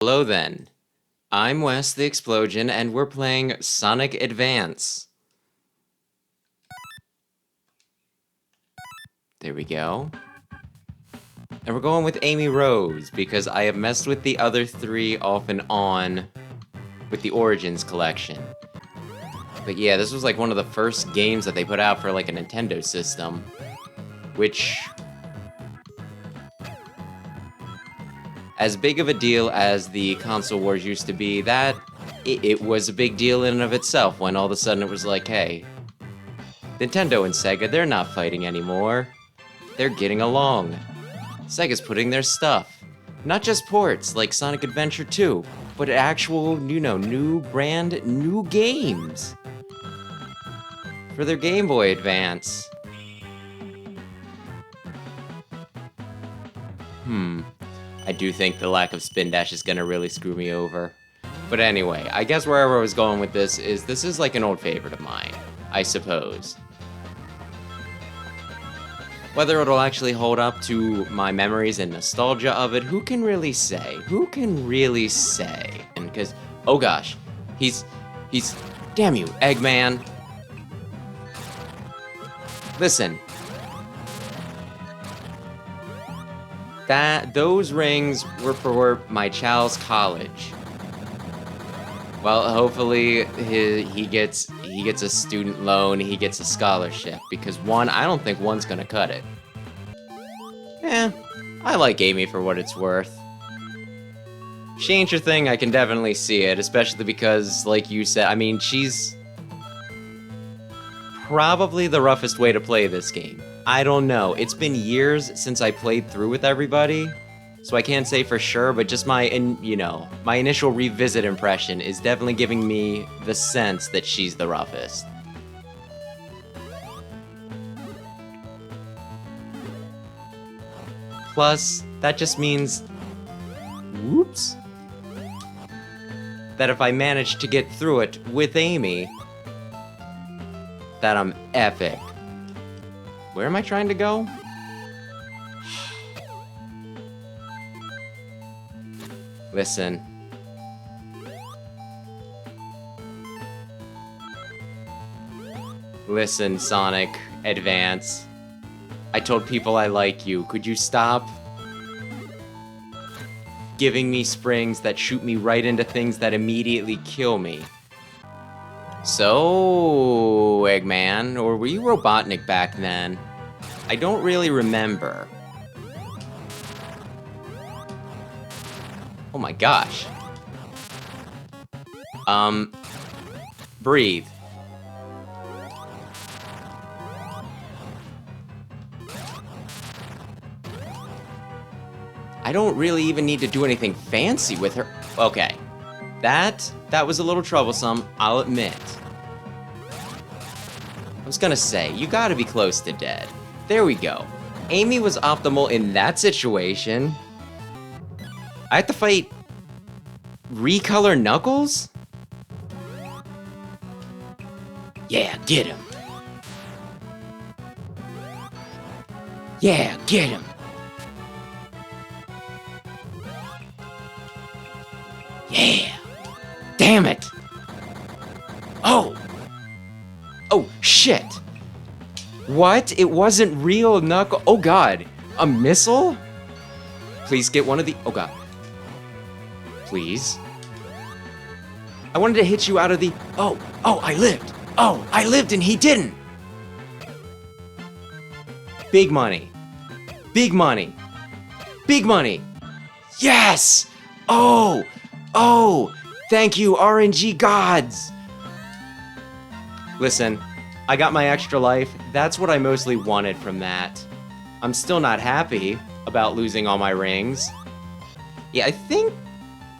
Hello then, I'm Wes the Explosion, and we're playing Sonic Advance. There we go. And we're going with Amy Rose, because I have messed with the other three off and on with the Origins collection. But yeah, this was like one of the first games that they put out for like a Nintendo system, which... as big of a deal as the console wars used to be, it was a big deal in and of itself when all of a sudden it was like, hey, Nintendo and Sega, they're not fighting anymore. They're getting along. Sega's putting their stuff. Not just ports like Sonic Adventure 2, but actual, new brand, new games for their Game Boy Advance. I do think the lack of spin dash is gonna really screw me over. But anyway, I guess wherever I was going with this is like an old favorite of mine, I suppose. Whether it'll actually hold up to my memories and nostalgia of it, who can really say? Who can really say? And because, oh gosh, he's, damn you, Eggman. Listen. Those rings were for my child's college. Well, hopefully he gets a student loan, he gets a scholarship, because I don't think one's gonna cut it. I like Amy for what it's worth. She ain't your thing, I can definitely see it, especially because, like you said, I mean, she's probably the roughest way to play this game. I don't know. It's been years since I played through with everybody, so I can't say for sure, but just my initial revisit impression is definitely giving me the sense that she's the roughest. Plus, that just means, whoops, that if I manage to get through it with Amy, that I'm epic. Where am I trying to go? Listen. Listen, Sonic Advance. I told people I like you. Could you stop giving me springs that shoot me right into things that immediately kill me? So, Eggman, or were you Robotnik back then? I don't really remember. Oh my gosh. Breathe. I don't really even need to do anything fancy with her. Okay. That was a little troublesome, I'll admit. I was gonna say, you gotta be close to dead. There we go. Amy was optimal in that situation. I have to fight Recolor Knuckles? Yeah, get him. Yeah, get him. Yeah. Damn it! Oh! Oh, shit! What? It wasn't real Knuckle- oh god! A missile? Please get one of the- oh god. Please? I wanted to hit you out of the- oh! Oh, I lived! Oh, I lived and he didn't! Big money. Big money. Big money! Yes! Oh! Oh! Thank you, RNG gods! Listen, I got my extra life. That's what I mostly wanted from that. I'm still not happy about losing all my rings. Yeah, I think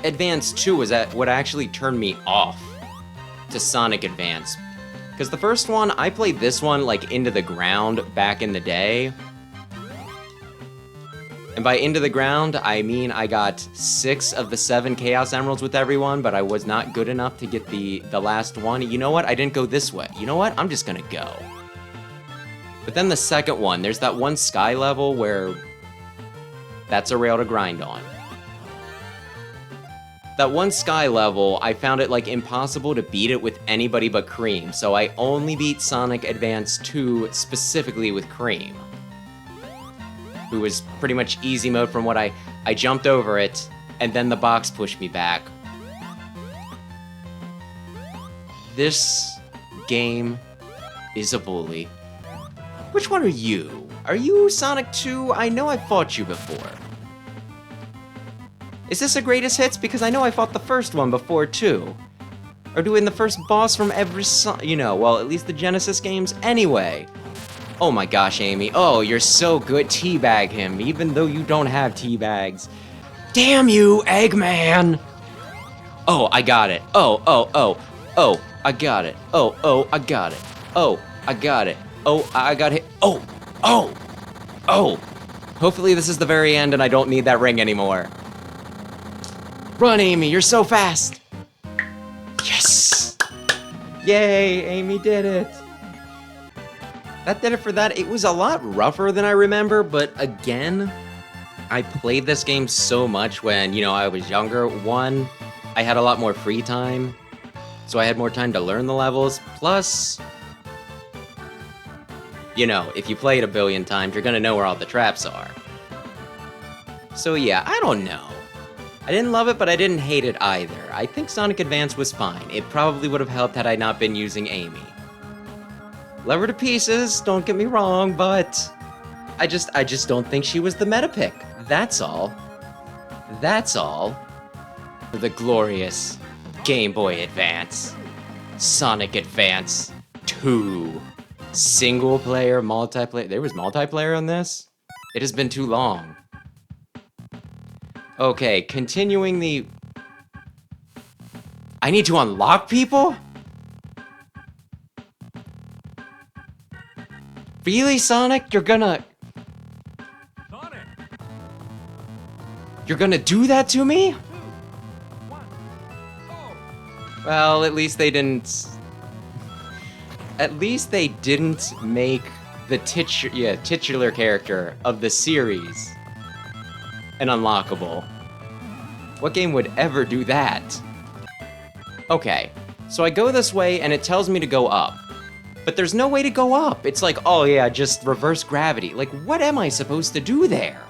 Advance 2 was what actually turned me off to Sonic Advance. Because the first one, I played this one like into the ground back in the day. And by into the ground, I mean I got 6 of the 7 Chaos Emeralds with everyone, but I was not good enough to get the last one. You know what? I didn't go this way. You know what? I'm just gonna go. But then the second one, there's that one sky level where that's a rail to grind on. That one sky level, I found it, like, impossible to beat it with anybody but Cream, so I only beat Sonic Advance 2 specifically with Cream. Who was pretty much easy mode from what I jumped over it, and then the box pushed me back. This game is a bully. Which one are you? Are you Sonic 2? I know I fought you before. Is this a greatest hits? Because I know I fought the first one before too. Or doing the first boss from every well, at least the Genesis games anyway. Oh my gosh, Amy. Oh, you're so good. Teabag him, even though you don't have teabags. Damn you, Eggman! Oh, I got it. Oh, I got it. Oh, I got it. Oh, I got it. Oh, I got hit. Oh. Hopefully this is the very end and I don't need that ring anymore. Run, Amy, you're so fast. Yes! Yay, Amy did it. That did it for that. It was a lot rougher than I remember, but again, I played this game so much when, I was younger. One, I had a lot more free time, so I had more time to learn the levels. Plus, if you play it a billion times, you're gonna know where all the traps are. So yeah, I don't know. I didn't love it, but I didn't hate it either. I think Sonic Advance was fine. It probably would have helped had I not been using Amy. Love her to pieces, don't get me wrong, but I just don't think she was the meta pick. That's all. That's all. For the glorious Game Boy Advance. Sonic Advance 2. Single player, multiplayer. There was multiplayer on this? It has been too long. Okay, continuing the... I need to unlock people? Really, Sonic? You're gonna... Sonic! You're gonna do that to me? 2, 1, go! Well, at least they didn't... At least they didn't make the titular character of the series an unlockable. What game would ever do that? Okay, so I go this way and it tells me to go up. But there's no way to go up. It's like, oh yeah, just reverse gravity. Like, what am I supposed to do there?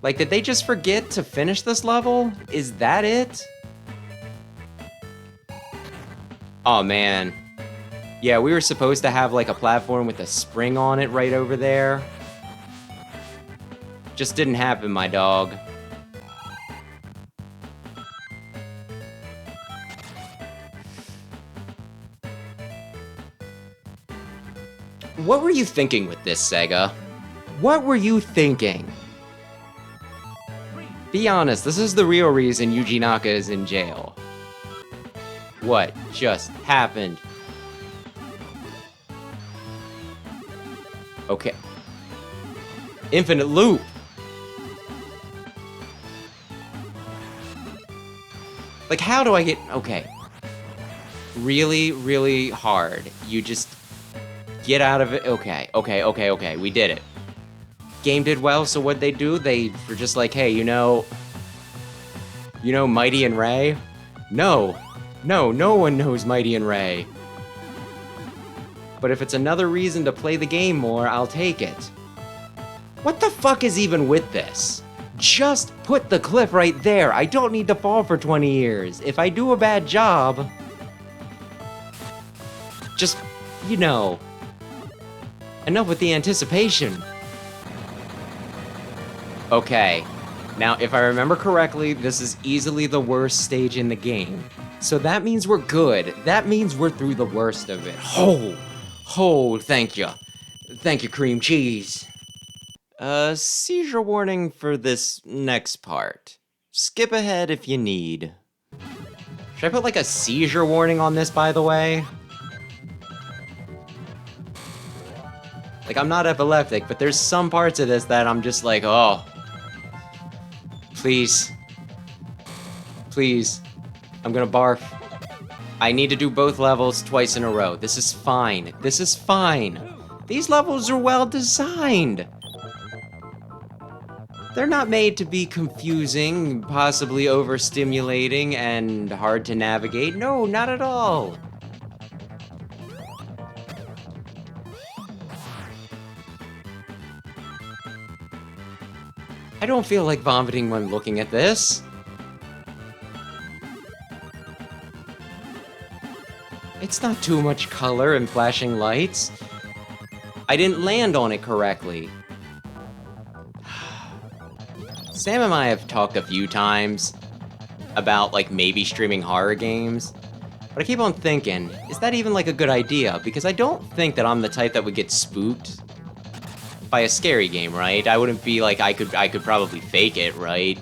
Like, did they just forget to finish this level? Is that it? Oh man. Yeah, we were supposed to have like a platform with a spring on it right over there. Just didn't happen, my dog. What were you thinking with this, Sega? What were you thinking? Be honest, this is the real reason Yuji Naka is in jail. What just happened? Okay. Infinite loop! Like, how do I get... Okay. Really, really hard. You just... Get out of it. Okay. We did it. Game did well, so what'd they do? They were just like, hey, you know Mighty and Ray? No one knows Mighty and Ray. But if it's another reason to play the game more, I'll take it. What the fuck is even with this? Just put the cliff right there. I don't need to fall for 20 years. If I do a bad job... Just, enough with the anticipation. Okay. Now, if I remember correctly, this is easily the worst stage in the game. So that means we're good. That means we're through the worst of it. Thank you. Thank you, cream cheese. Seizure warning for this next part. Skip ahead if you need. Should I put like a seizure warning on this, by the way? Like, I'm not epileptic, but there's some parts of this that I'm just like, oh. Please. Please. I'm gonna barf. I need to do both levels twice in a row. This is fine. This is fine. These levels are well designed. They're not made to be confusing, possibly overstimulating, and hard to navigate. No, not at all. I don't feel like vomiting when looking at this. It's not too much color and flashing lights. I didn't land on it correctly. Sam and I have talked a few times about, like, maybe streaming horror games. But I keep on thinking, is that even, like, a good idea? Because I don't think that I'm the type that would get spooked by a scary game, right? I wouldn't be like, I could probably fake it, right?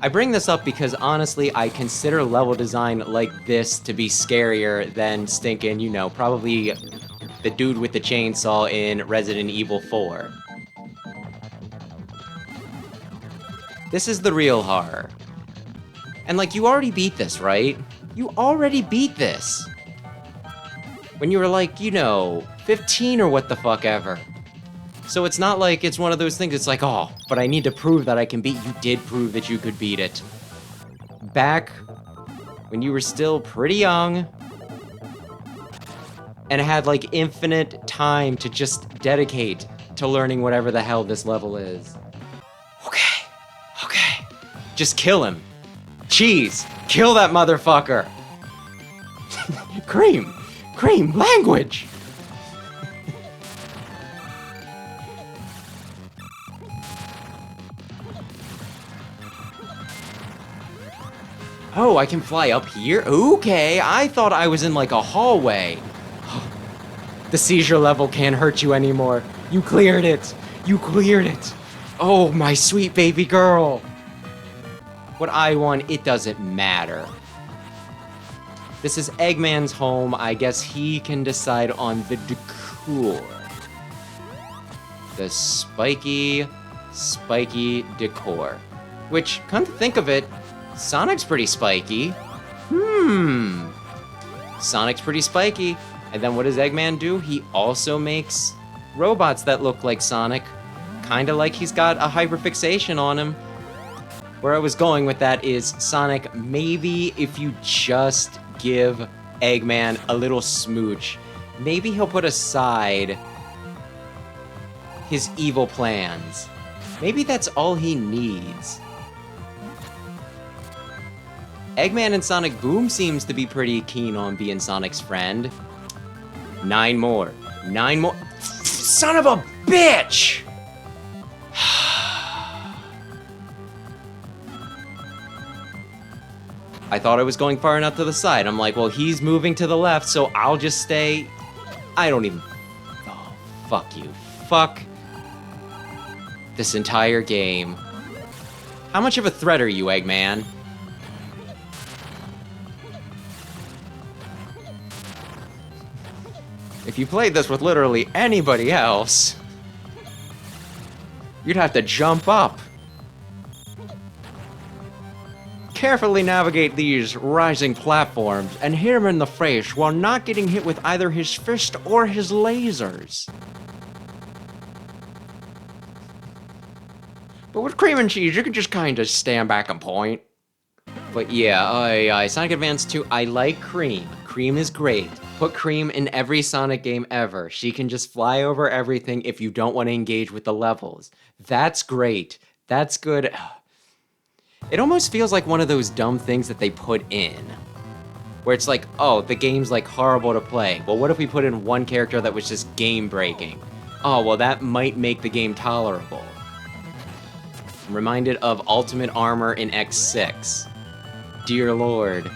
I bring this up because, honestly, I consider level design like this to be scarier than stinking, you know, probably the dude with the chainsaw in Resident Evil 4. This is the real horror. And, like, you already beat this, right? You already beat this! When you were, like, you know, 15 or what the fuck ever. So it's not like it's one of those things, it's like, oh, but I need to prove that I can beat. You did prove that you could beat it. Back when you were still pretty young and had, like, infinite time to just dedicate to learning whatever the hell this level is. Okay. Just kill him. Cheese, kill that motherfucker. Cream, language. Oh, I can fly up here? Okay, I thought I was in, like, a hallway. The seizure level can't hurt you anymore. You cleared it. You cleared it. Oh, my sweet baby girl. What I want, it doesn't matter. This is Eggman's home. I guess he can decide on the decor. The spiky decor. Which, come to think of it, Sonic's pretty spiky. Sonic's pretty spiky. And then what does Eggman do? He also makes robots that look like Sonic. Kinda like he's got a hyperfixation on him. Where I was going with that is, Sonic, maybe if you just give Eggman a little smooch, maybe he'll put aside his evil plans. Maybe that's all he needs. Eggman and Sonic Boom seems to be pretty keen on being Sonic's friend. 9 more. Son of a bitch! I thought I was going far enough to the side. I'm like, well, he's moving to the left, so I'll just stay. I don't even... Oh, fuck you. Fuck this entire game. How much of a threat are you, Eggman? If you played this with literally anybody else, you'd have to jump up. Carefully navigate these rising platforms and hit him in the face while not getting hit with either his fist or his lasers. But with cream and cheese, you can just kind of stand back and point. But yeah, Sonic Advance 2, I like Cream. Cream is great. Put Cream in every Sonic game ever. She can just fly over everything if you don't want to engage with the levels. That's great. That's good. It almost feels like one of those dumb things that they put in. Where it's like, oh, the game's like horrible to play. Well, what if we put in one character that was just game breaking? Oh, well, that might make the game tolerable. I'm reminded of Ultimate Armor in X6. Dear Lord.